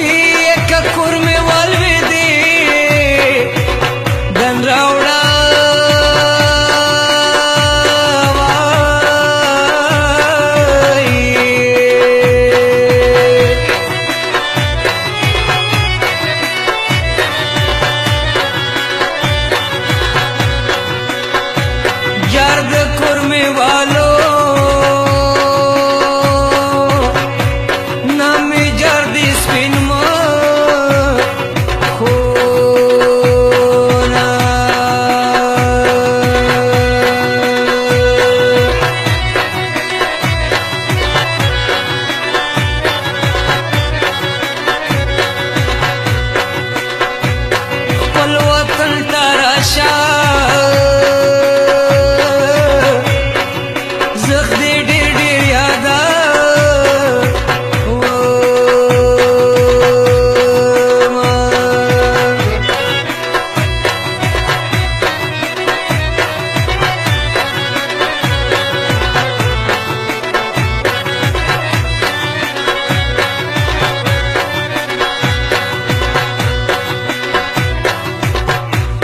یک کور می والویدی دن راوړه یار د کور می والو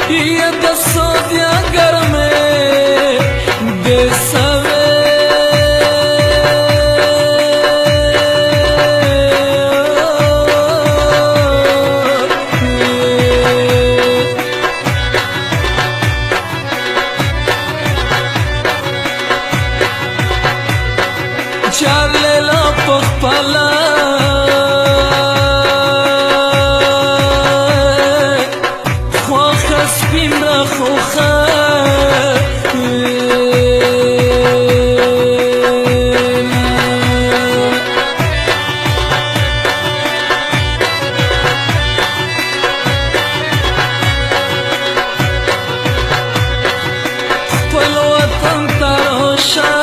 ये दसो दिया घर में बेसवे चाले ला पखपला سپین را خوخه خپل وطن ته راشه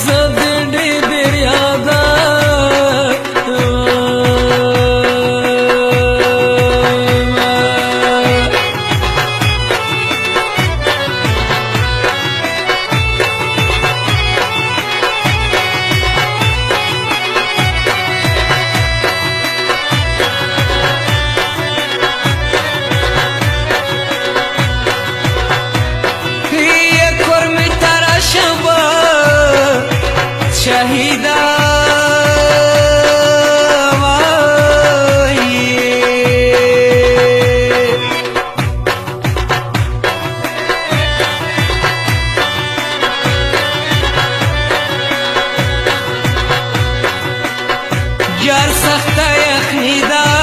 زه د ډېر یاده شهیدا یار سخته یخنی دا